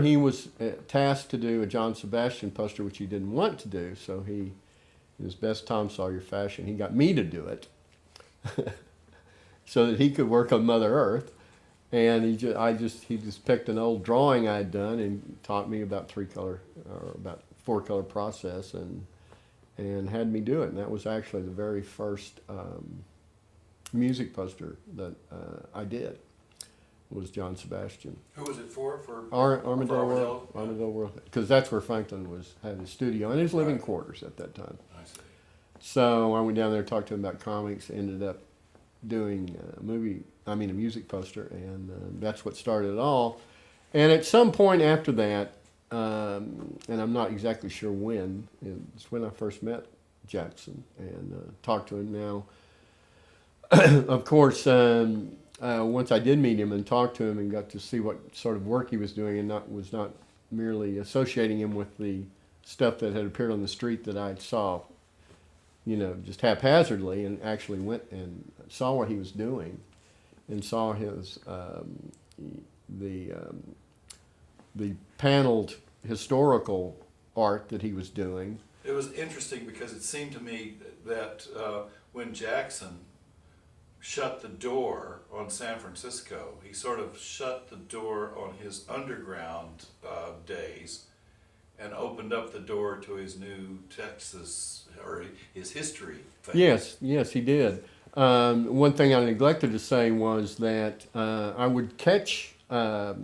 He was tasked to do a John Sebastian poster, which he didn't want to do, so he, in his best Tom Sawyer fashion, he got me to do it so that he could work on Mother Earth. And he just picked an old drawing I'd done and taught me about about 4-color process and had me do it. And that was actually the very first music poster that I did. Was John Sebastian. Who was it for? Armadale World. Armadale World, because that's where Franklin had his studio and his living quarters at that time. I see. So I went down there, talked to him about comics, ended up doing a music poster, and that's what started it all. And at some point after that, and I'm not exactly sure when, it's when I first met Jackson and talked to him. Now, of course, once I did meet him and talked to him and got to see what sort of work he was doing, and was not merely associating him with the stuff that had appeared on the street that I saw, just haphazardly, and actually went and saw what he was doing, and saw his the paneled historical art that he was doing. It was interesting because it seemed to me that when Jackson shut the door on San Francisco, he sort of shut the door on his underground days and opened up the door to his new Texas, or his history phase. Yes, he did. One thing I neglected to say was that I would catch a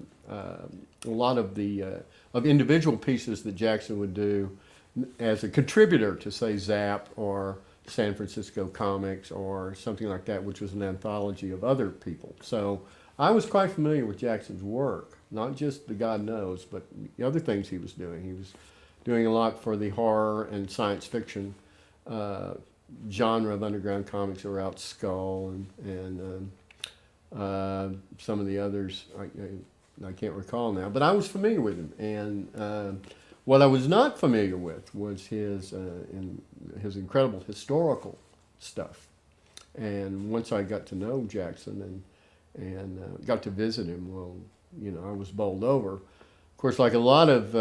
lot of the of individual pieces that Jackson would do as a contributor to, say, Zap or San Francisco Comics or something like that, which was an anthology of other people. So I was quite familiar with Jackson's work, not just the God Knows, but the other things he was doing. He was doing a lot for the horror and science fiction genre of underground comics around Skull and some of the others I can't recall now, but I was familiar with him. And what I was not familiar with was his incredible historical stuff. And once I got to know Jackson and got to visit him, well, I was bowled over. Of course, like a lot of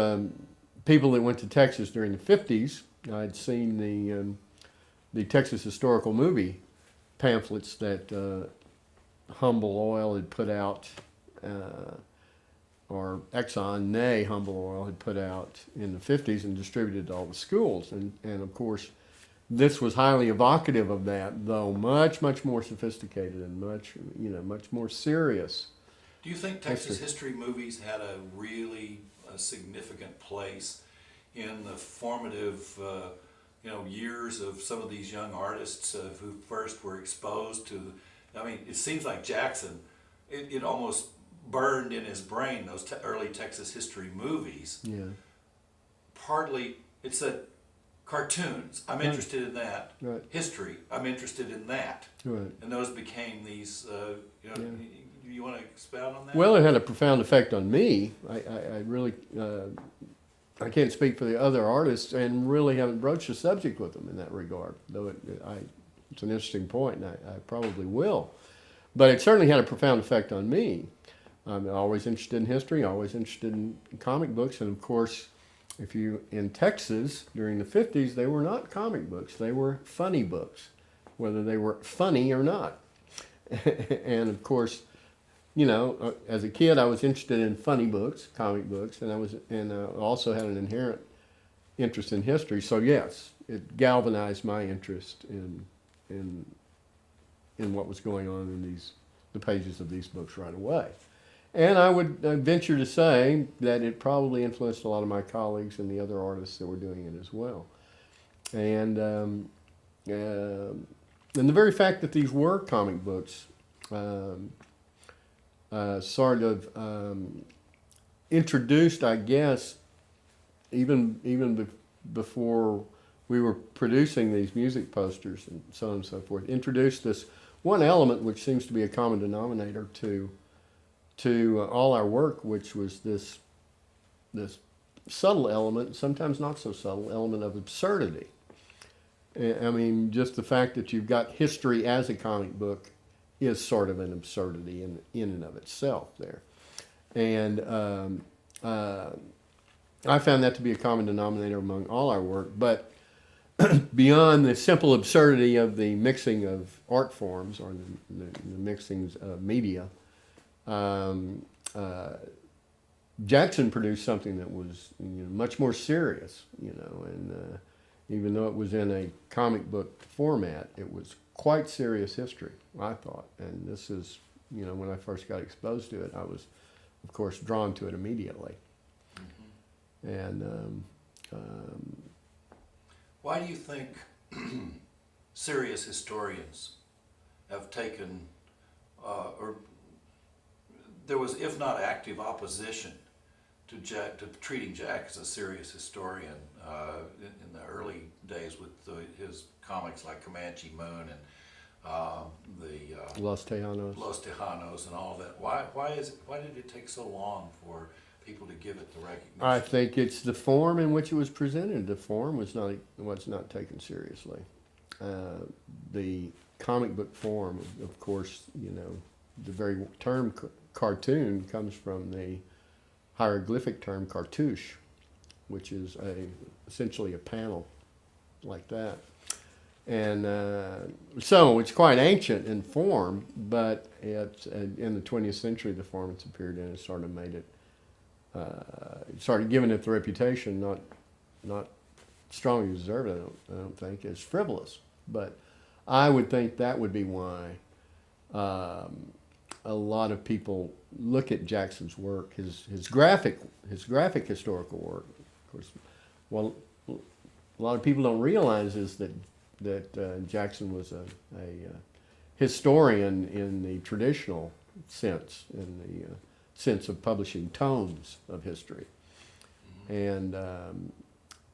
people that went to Texas during the 50s, I'd seen the Texas historical movie pamphlets that Humble Oil had put out, or Exxon, nay Humble Oil, had put out in the 50s and distributed to all the schools. And of course, this was highly evocative of that, though much, much more sophisticated and much more serious. Do you think Texas history movies had a really significant place in the formative years of some of these young artists who first were exposed to? I mean, it seems like Jackson, it almost burned in his brain, those early Texas history movies. Yeah. Partly, it's that cartoons, I'm interested in that. Right. History, I'm interested in that. Right. And those became these, you want to expound on that? Well, it had a profound effect on me. I really, I can't speak for the other artists and really haven't broached the subject with them in that regard, though it's an interesting point, and I probably will. But it certainly had a profound effect on me. I'm always interested in history, always interested in comic books, and of course, in Texas during the 50s, they were not comic books, they were funny books, whether they were funny or not. And of course, as a kid, I was interested in funny books, comic books, and I also had an inherent interest in history. So yes, it galvanized my interest in what was going on in the pages of these books right away. And I would venture to say that it probably influenced a lot of my colleagues and the other artists that were doing it as well. And the very fact that these were comic books sort of introduced, I guess, even before we were producing these music posters and so on and so forth, introduced this one element which seems to be a common denominator to all our work, which was this subtle element, sometimes not so subtle, element of absurdity. I mean, just the fact that you've got history as a comic book is sort of an absurdity in and of itself there. And I found that to be a common denominator among all our work, but beyond the simple absurdity of the mixing of art forms or the mixings of media, um, Jackson produced something that was much more serious, and even though it was in a comic book format, it was quite serious history, I thought. And this is, when I first got exposed to it, I was, of course, drawn to it immediately. And why do you think serious historians have taken, or there was, if not active opposition to treating Jack as a serious historian in the early days with his comics like Comanche Moon and Los Tejanos and all that. Why did it take so long for people to give it the recognition? I think it's the form in which it was presented. The form was not taken seriously. The comic book form, of course, the very term cartoon comes from the hieroglyphic term cartouche, which is essentially a panel like that. And so it's quite ancient in form, but it's, in the 20th century, the form it's appeared in has sort of made it, started giving it the reputation, not strongly deserved, I don't think, as frivolous. But I would think that would be why a lot of people look at Jackson's work, his graphic historical work. Of course, well, a lot of people don't realize is that Jackson was a historian in the traditional sense, in the sense of publishing tomes of history, and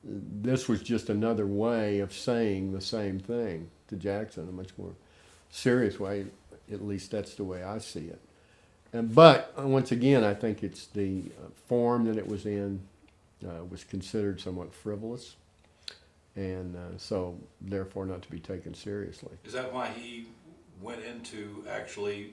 this was just another way of saying the same thing to Jackson, a much more serious way. At least that's the way I see it. But once again, I think it's the form that it was in was considered somewhat frivolous, and so therefore not to be taken seriously. Is that why he went into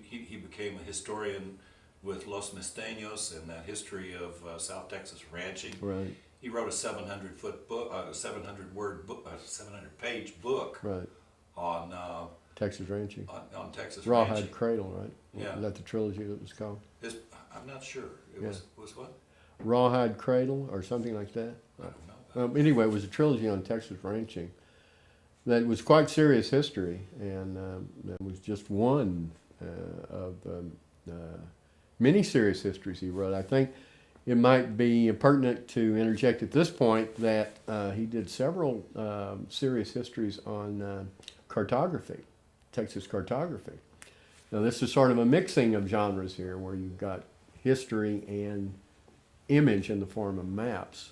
he became a historian with Los Misteños and that history of South Texas ranching? Right. He wrote a 700-foot book, a 700-word book, a 700-page book. Right. On Texas ranching. On Texas Rawhide ranching. Cradle, right? Yeah. Is that the trilogy that was called? I'm not sure. It Yeah. was what? Rawhide Cradle or something like that. I don't know. Anyway, it was a trilogy on Texas ranching that was quite serious history, and that was just one of many serious histories he wrote. I think it might be pertinent to interject at this point that he did several serious histories on cartography, Texas cartography. Now this is sort of a mixing of genres here, where you've got history and image in the form of maps.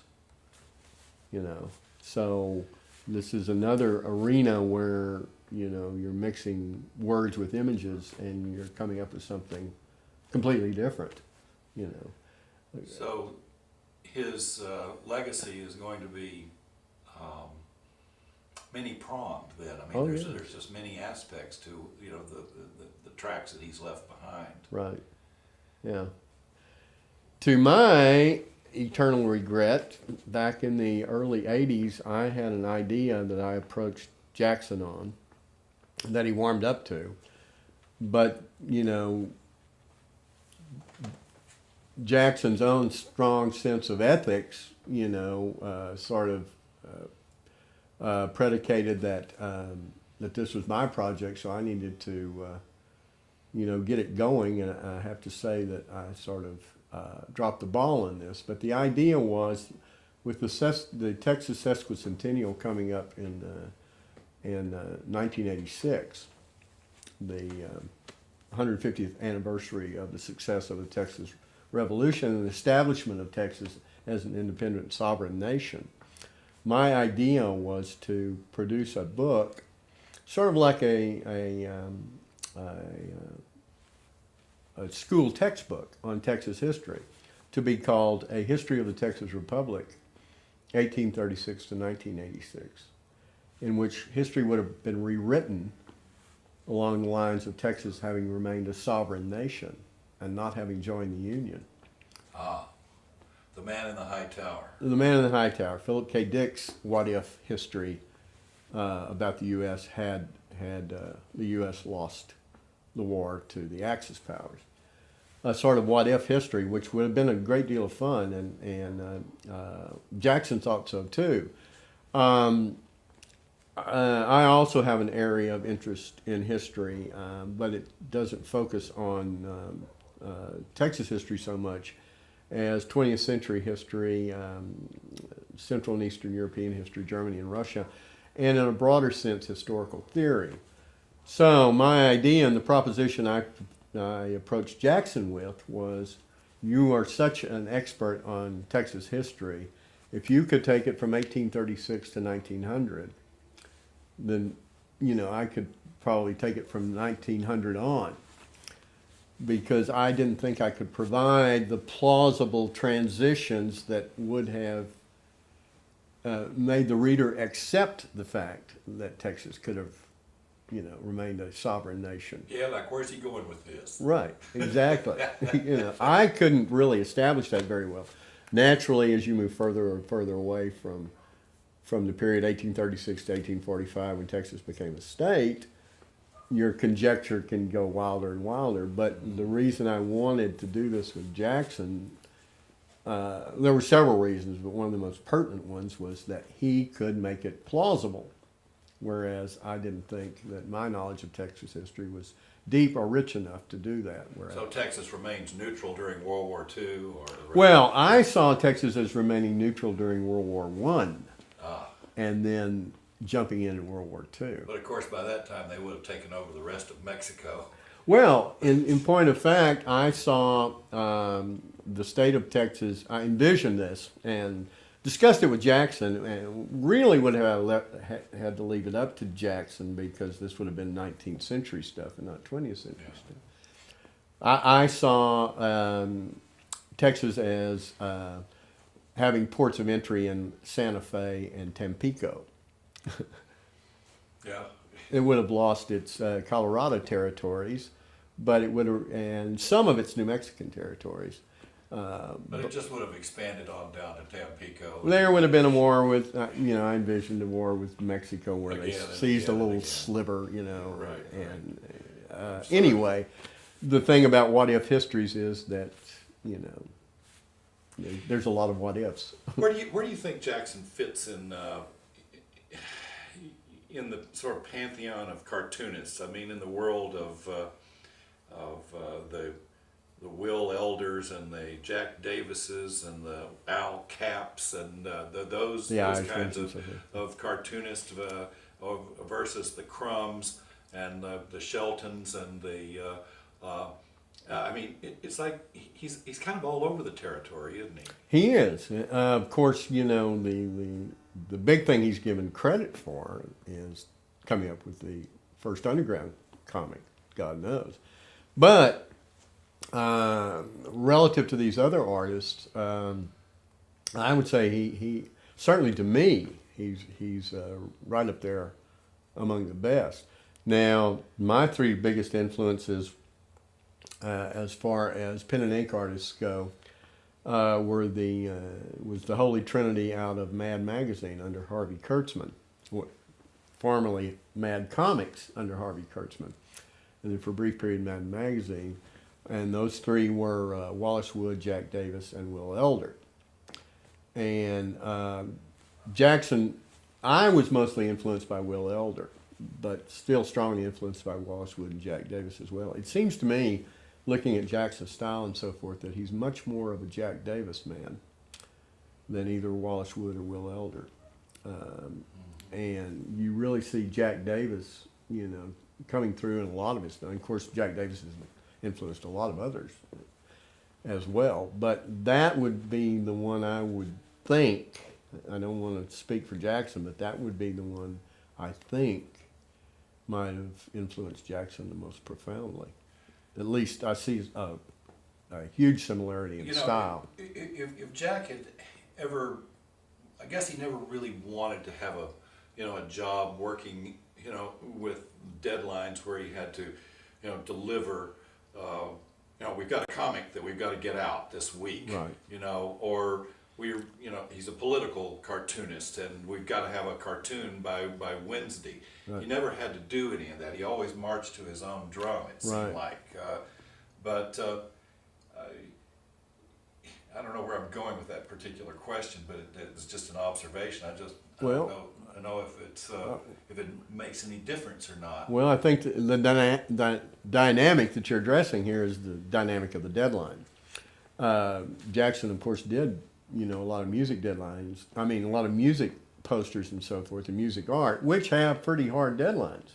So this is another arena where you're mixing words with images and you're coming up with something completely different. So his legacy is going to be many-pronged then. I mean, there's just many aspects to the tracks that he's left behind. Right. Yeah. To my eternal regret, back in the early 80s, I had an idea that I approached Jackson on, that he warmed up to. But, Jackson's own strong sense of ethics, sort of predicated that this was my project, so I needed to, get it going. And I have to say that I sort of dropped the ball on this. But the idea was, with the Texas sesquicentennial coming up in 1986, the 150th anniversary of the success of the Texas Revolution and the establishment of Texas as an independent sovereign nation. My idea was to produce a book, sort of like a school textbook on Texas history, to be called A History of the Texas Republic, 1836 to 1986, in which history would have been rewritten along the lines of Texas having remained a sovereign nation and not having joined the Union. The Man in the High Tower. The Man in the High Tower, Philip K. Dick's what if history about the U.S. had the U.S. lost the war to the Axis powers. A sort of what if history, which would have been a great deal of fun, and Jackson thought so too. I also have an area of interest in history, but it doesn't focus on Texas history so much as 20th century history, Central and Eastern European history, Germany and Russia, and in a broader sense, historical theory. So my idea and the proposition I approached Jackson with was, you are such an expert on Texas history, if you could take it from 1836 to 1900, then, you know, I could probably take it from 1900 on, because I didn't think I could provide the plausible transitions that would have made the reader accept the fact that Texas could have, you know, remained a sovereign nation. Yeah, like, where's he going with this? Right, exactly. You know, I couldn't really establish that very well. Naturally, as you move further and further away from the period 1836 to 1845, when Texas became a state, your conjecture can go wilder and wilder. But the reason I wanted to do this with Jackson, there were several reasons, but one of the most pertinent ones was that he could make it plausible, whereas I didn't think that my knowledge of Texas history was deep or rich enough to do that. So Texas remains neutral during World War II? Or well, I saw Texas as remaining neutral during World War I, Ah. and then jumping in World War II. But of course, by that time, they would have taken over the rest of Mexico. Well, in point of fact, I saw the state of Texas, I envisioned this and discussed it with Jackson, and really would have had to leave it up to Jackson, because this would have been 19th century stuff and not 20th century stuff. I saw Texas as having ports of entry in Santa Fe and Tampico. Yeah. It would have lost its Colorado territories, but it would have, and some of its New Mexican territories. But it just would have expanded on down to Tampico. There would have been a war with, you know, I envisioned a war with Mexico where they Again and seized a again and little again. sliver, you know. Right, And right. anyway, the thing about what if histories is that, you know, there's a lot of what ifs. Where do you think Jackson fits in the sort of pantheon of cartoonists? I mean, in the world of the Will Elders and the Jack Davises and the Al Capps and those kinds of cartoonists versus the Crumbs and the Sheltons and the I mean, it's like he's kind of all over the territory, isn't he? He is. Of course, you know, the big thing he's given credit for is coming up with the first underground comic, God knows. But relative to these other artists, I would say he certainly, to me, he's right up there among the best. Now, my three biggest influences as far as pen and ink artists go was the Holy Trinity out of Mad Magazine under Harvey Kurtzman, formerly Mad Comics under Harvey Kurtzman, and then for a brief period Mad Magazine. And those three were Wallace Wood, Jack Davis, and Will Elder. And Jackson, I was mostly influenced by Will Elder, but still strongly influenced by Wallace Wood and Jack Davis as well. It seems to me, looking at Jackson's style and so forth, that he's much more of a Jack Davis man than either Wallace Wood or Will Elder. And you really see Jack Davis, you know, coming through in a lot of his stuff. Of course, Jack Davis has influenced a lot of others as well. But that would be the one I would think, I don't want to speak for Jackson, but that would be the one I think might have influenced Jackson the most profoundly. At least I see a huge similarity in style. If Jack had ever, I guess he never really wanted to have a job working, with deadlines where he had to, deliver you know, we've got a comic that we've got to get out this week, Right. you know, or he's a political cartoonist and we've got to have a cartoon by Wednesday. Right. He never had to do any of that. He always marched to his own drum, it seemed Right. like. But I don't know where I'm going with that particular question, but it's just an observation. I Well, don't know if it makes any difference or not. Well, I think the dynamic that you're addressing here is the dynamic of the deadline. Jackson, of course, did a lot of music deadlines. I mean, a lot of music posters and so forth, and music art, which have pretty hard deadlines.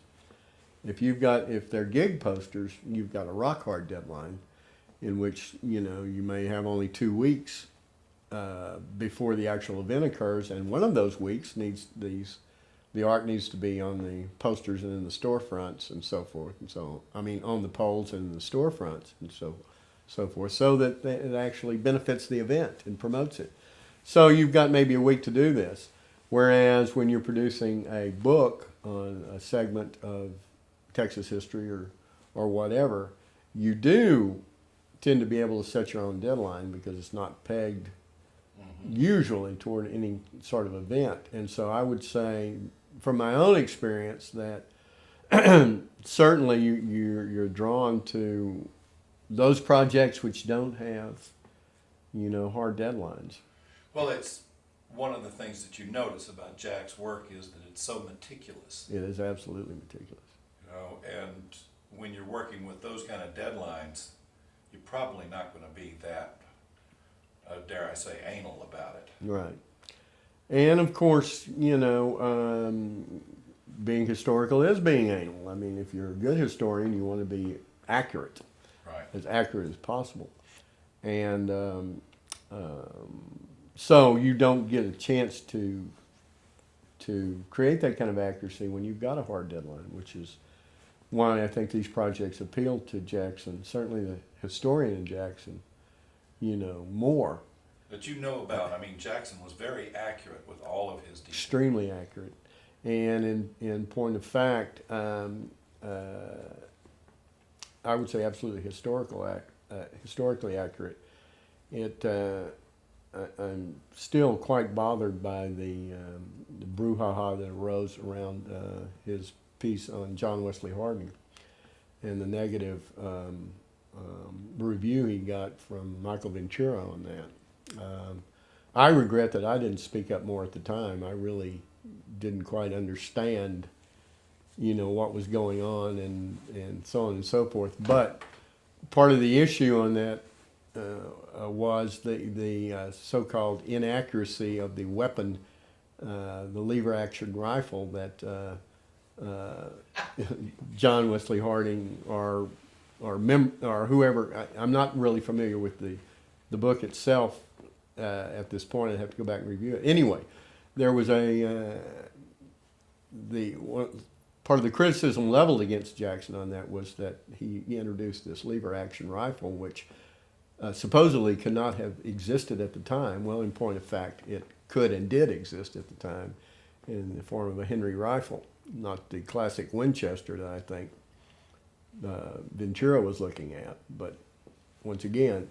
If they're gig posters, you've got a rock hard deadline, in which you may have only 2 weeks before the actual event occurs, and one of those weeks the art needs to be on the posters and in the storefronts and so forth, and so on the poles and in the storefronts and so forth, so that it actually benefits the event and promotes it. So you've got maybe a week to do this, whereas when you're producing a book on a segment of Texas history or whatever, you do tend to be able to set your own deadline because it's not pegged usually toward any sort of event. And so I would say, from my own experience, that certainly you're drawn to those projects which don't have, hard deadlines. Well, it's one of the things that you notice about Jack's work is that it's so meticulous. It is absolutely meticulous. And when you're working with those kind of deadlines, you're probably not going to be that, dare I say, anal about it. Right. And of course, being historical is being anal. I mean, if you're a good historian, you want to be accurate, Right. as accurate as possible. And so you don't get a chance to create that kind of accuracy when you've got a hard deadline, which is why I think these projects appeal to Jackson, certainly the historian in Jackson, more. That Jackson was very accurate with all of his details. Extremely accurate. And in point of fact, I would say absolutely historically accurate. I'm still quite bothered by the brouhaha that arose around his piece on John Wesley Harding and the negative review he got from Michael Ventura on that. I regret that I didn't speak up more at the time. I really didn't quite understand, what was going on and so on and so forth. But part of the issue on that was the so-called inaccuracy of the weapon, the lever action rifle that John Wesley Harding or whoever. I'm not really familiar with the book itself at this point. I'd have to go back and review it. Anyway, there was part of the criticism leveled against Jackson on that was that he introduced this lever action rifle, which supposedly could not have existed at the time. Well, in point of fact, it could and did exist at the time in the form of a Henry rifle, not the classic Winchester that I think Ventura was looking at. But once again,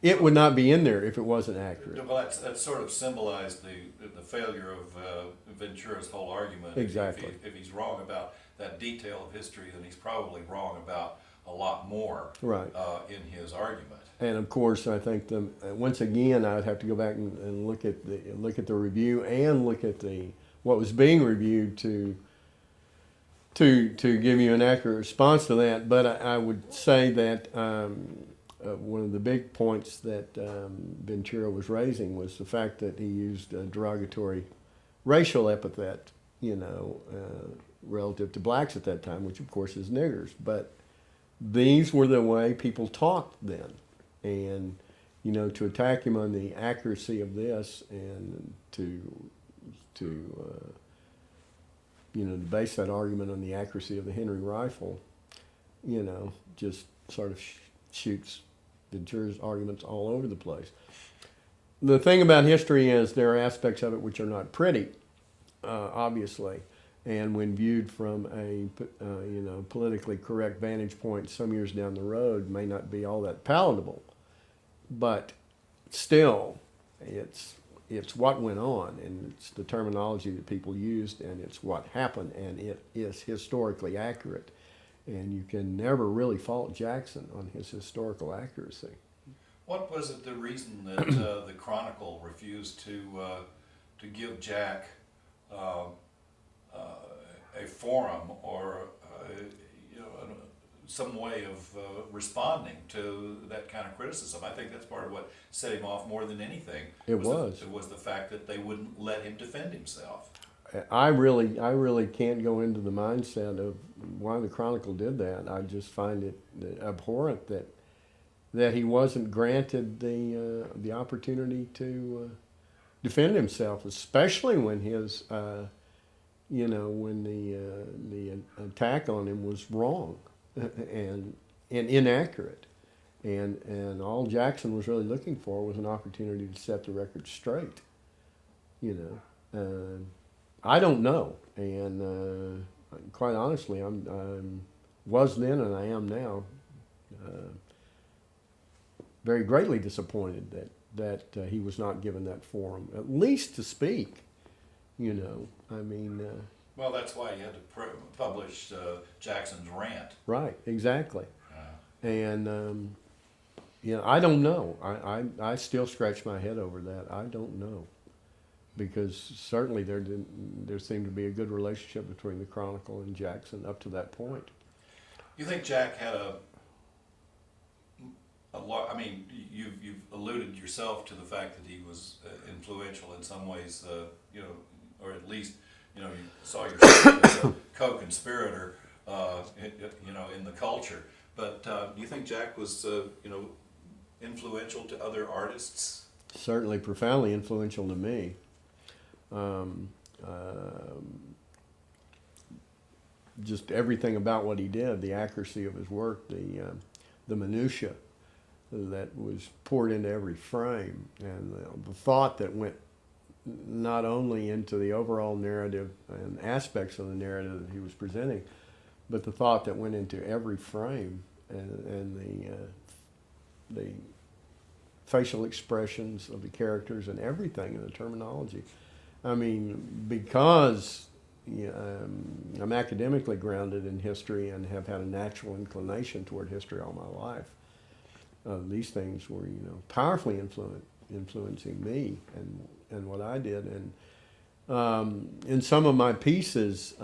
it would not be in there if it wasn't accurate. Well, that sort of symbolized the failure of Ventura's whole argument. Exactly. If he's wrong about that detail of history, then he's probably wrong about a lot more Right. In his argument. And of course, I think once again, I'd have to go back and look at the review and look at what was being reviewed to give you an accurate response to that. But I would say that one of the big points that Ventura was raising was the fact that he used a derogatory racial epithet, relative to blacks at that time, which of course is niggers. But these were the way people talked then. And, to attack him on the accuracy of this and to base that argument on the accuracy of the Henry rifle, just sort of shoots Ventura's arguments all over the place. The thing about history is there are aspects of it which are not pretty, obviously. and when viewed from a politically correct vantage point some years down the road may not be all that palatable, but still it's what went on, and it's the terminology that people used, and it's what happened, and it is historically accurate, and you can never really fault Jackson on his historical accuracy. What was it the reason that the Chronicle refused to give Jack a forum or some way of responding to that kind of criticism? I think that's part of what set him off more than anything. It was the fact that they wouldn't let him defend himself. I really can't go into the mindset of why the Chronicle did that. I just find it abhorrent that he wasn't granted the opportunity to defend himself, especially when his when the attack on him was wrong and inaccurate, and all Jackson was really looking for was an opportunity to set the record straight. I don't know, and quite honestly, I'm was then and I am now very greatly disappointed that he was not given that forum, at least to speak. Well, that's why you had to publish Jackson's rant. Right, exactly. And I don't know. I still scratch my head over that. I don't know, because certainly there seemed to be a good relationship between the Chronicle and Jackson up to that point. You think Jack had a lot? I mean, you've alluded yourself to the fact that he was influential in some ways, or at least you saw yourself as a co-conspirator, in the culture. But do you think Jack was, influential to other artists? Certainly profoundly influential to me. Just everything about what he did, the accuracy of his work, the minutia that was poured into every frame, and the thought that went not only into the overall narrative and aspects of the narrative that he was presenting, but the thought that went into every frame, and the facial expressions of the characters and everything in the terminology. I mean, because I'm academically grounded in history and have had a natural inclination toward history all my life, these things were, powerfully influencing me and what I did. And in some of my pieces,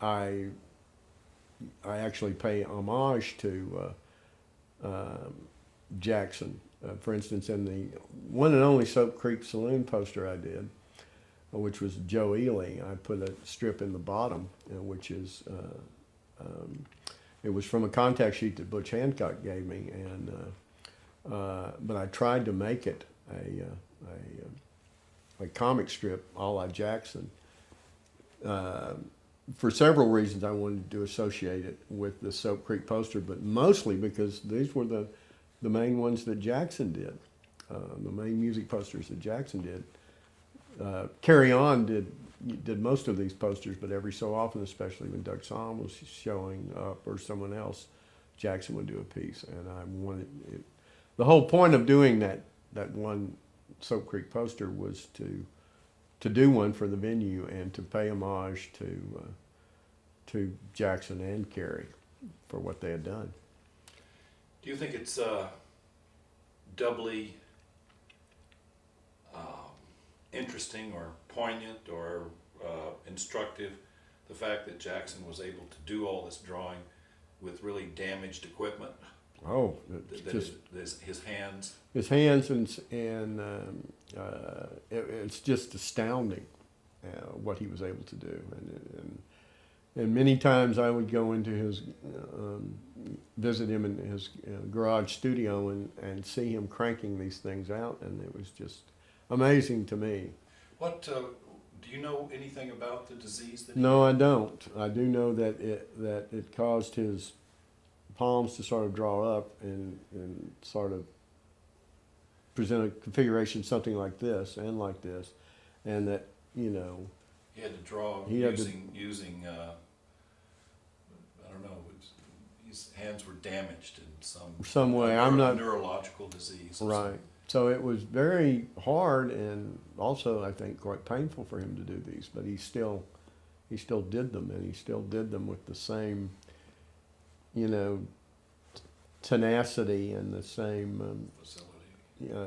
I actually pay homage to Jackson. For instance, in the one and only Soap Creek Saloon poster I did, which was Joe Ely, I put a strip in the bottom, which is it was from a contact sheet that Butch Hancock gave me, and but I tried to make it a comic strip a la Jackson. For several reasons, I wanted to associate it with the Soap Creek poster, but mostly because these were the main ones that Jackson did, the main music posters that Jackson did. Carry On did most of these posters, but every so often, especially when Doug Somm was showing up or someone else, Jackson would do a piece. And I wanted it. The whole point of doing that one Soap Creek poster was to do one for the venue and to pay homage to Jackson and Carey for what they had done. Do you think it's doubly interesting or poignant or instructive, the fact that Jackson was able to do all this drawing with really damaged equipment? Oh, his hands. His hands it's just astounding what he was able to do, and many times I would go into his visit him in his garage studio and see him cranking these things out, and it was just amazing to me. What do you know anything about the disease that? No, I don't. I do know that it caused his palms to sort of draw up and sort of present a configuration something like this and like this, and that you know, He had to draw He had to- using I don't know, his hands were damaged in some way. I'm not neurological disease. Or right. something. So it was very hard and also I think quite painful for him to do these, but he still did them, and he still did them with the same, you know, tenacity and the same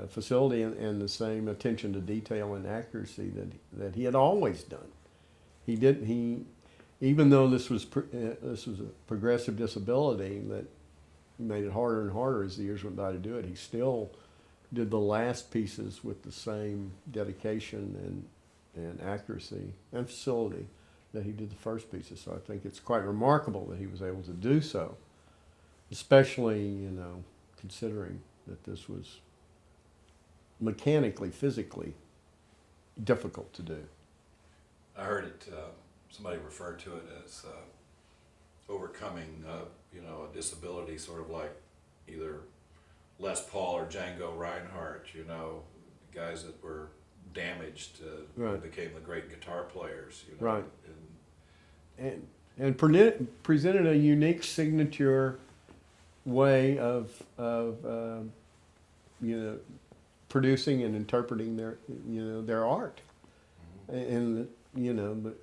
facility and the same attention to detail and accuracy that he had always done. Even though this was a progressive disability that made it harder and harder as the years went by to do it, he still did the last pieces with the same dedication and accuracy and facility that he did the first pieces. So I think it's quite remarkable that he was able to do so, especially, you know, considering that this was mechanically, physically difficult to do. I heard it. Somebody referred to it as overcoming, you know, a disability, sort of like either Les Paul or Django Reinhardt. You know, guys that were damaged Right. became the great guitar players. You know, Right. And presented a unique signature way of you know, producing and interpreting their art, and you know, but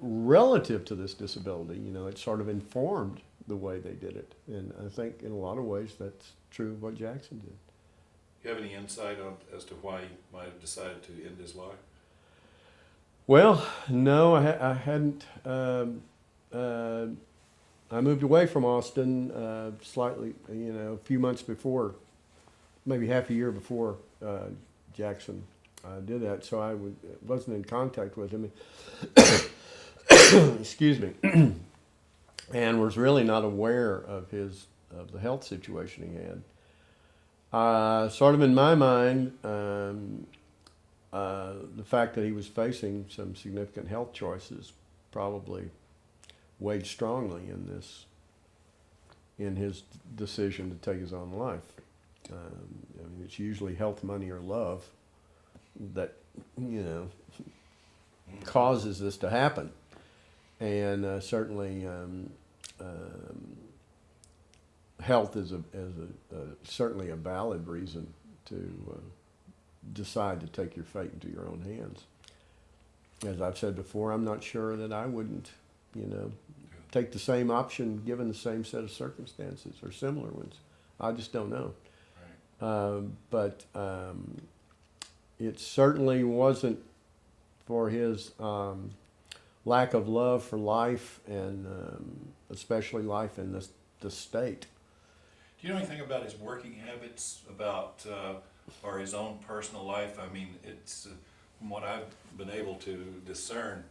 relative to this disability, you know, it sort of informed the way they did it, and I think in a lot of ways that's true of what Jackson did. Do you have any insight as to why he might have decided to end his life? Well, no, I hadn't. I moved away from Austin slightly, you know, a few months before, maybe half a year before Jackson did that, so I wasn't in contact with him. Excuse me, and was really not aware of the health situation he had. Sort of in my mind, the fact that he was facing some significant health choices probably weighed strongly in his decision to take his own life. I mean, it's usually health, money, or love that, you know, causes this to happen, and certainly health is certainly a valid reason to decide to take your fate into your own hands. As I've said before, I'm not sure that I wouldn't, you know, take the same option given the same set of circumstances or similar ones. I just don't know. Right. But it certainly wasn't for his lack of love for life, and especially life in this state. Do you know anything about his working habits, or his own personal life? I mean, it's from what I've been able to discern,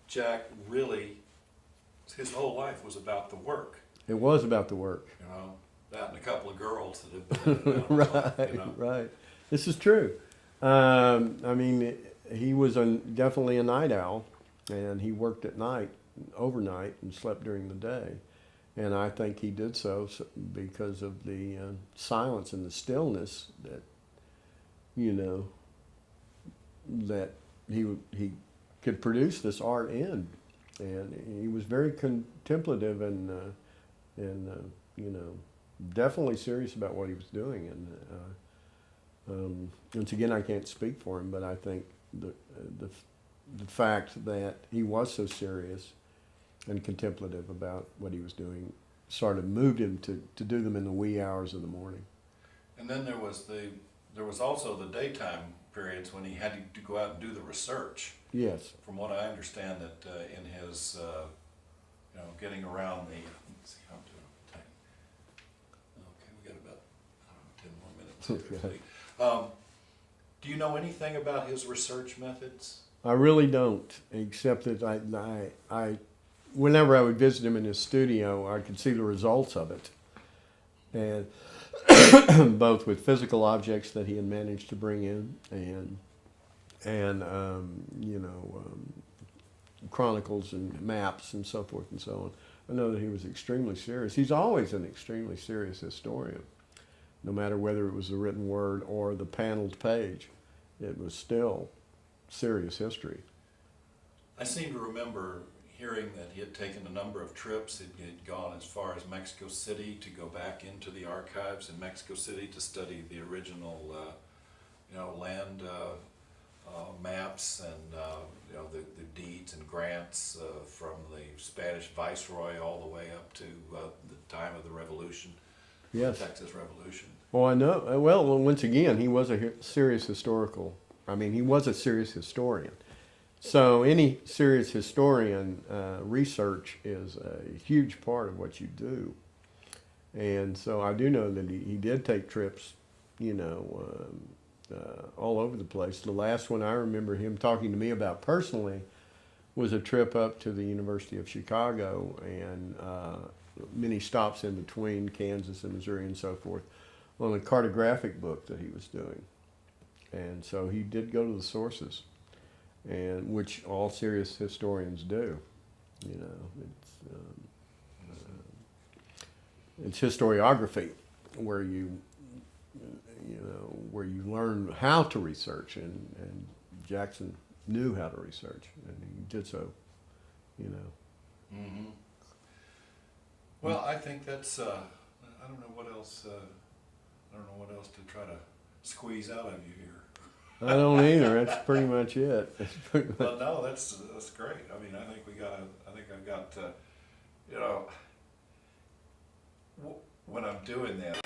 Jack really, his whole life was about the work. It was about the work. You know, that and a couple of girls that have been in and out of his life, you know? Right. This is true. I mean, he was definitely a night owl, and he worked at night, overnight, and slept during the day. And I think he did so because of the silence and the stillness that, you know, that he could produce this art in. And he was very contemplative and you know, definitely serious about what he was doing. And once again, I can't speak for him, but I think the fact that he was so serious and contemplative about what he was doing sort of moved him to do them in the wee hours of the morning. And then there was also the daytime periods when he had to go out and do the research. Yes. From what I understand, that in his, you know, getting around the, let's see how I'm doing on time. Okay, we got about, I don't know, 10 more minutes. Okay. Do you know anything about his research methods? I really don't, except that I whenever I would visit him in his studio, I could see the results of it, and both with physical objects that he had managed to bring in, and you know, chronicles and maps and so forth and so on. I know that he was extremely serious. He's always an extremely serious historian, no matter whether it was the written word or the paneled page. It was still serious history. I seem to remember hearing that he had taken a number of trips. He had gone as far as Mexico City to go back into the archives in Mexico City to study the original, land maps and the deeds and grants from the Spanish Viceroy all the way up to the time of the Revolution, Yes. the Texas Revolution. Well, I know. Well, once again, he was a serious historical. I mean, he was a serious historian. So any serious historian, research is a huge part of what you do. And so I do know that he did take trips, all over the place. The last one I remember him talking to me about personally was a trip up to the University of Chicago and many stops in between Kansas and Missouri and so forth on a cartographic book that he was doing. And so he did go to the sources, and which all serious historians do. It's historiography where where you learn how to research, and Jackson knew how to research, and he did so. Mm-hmm. Well, I think that's. I don't know what else. I don't know what else to try to squeeze out of you here. I don't either. That's pretty much it. Well, no, that's great. I mean, I think I've got. When I'm doing that.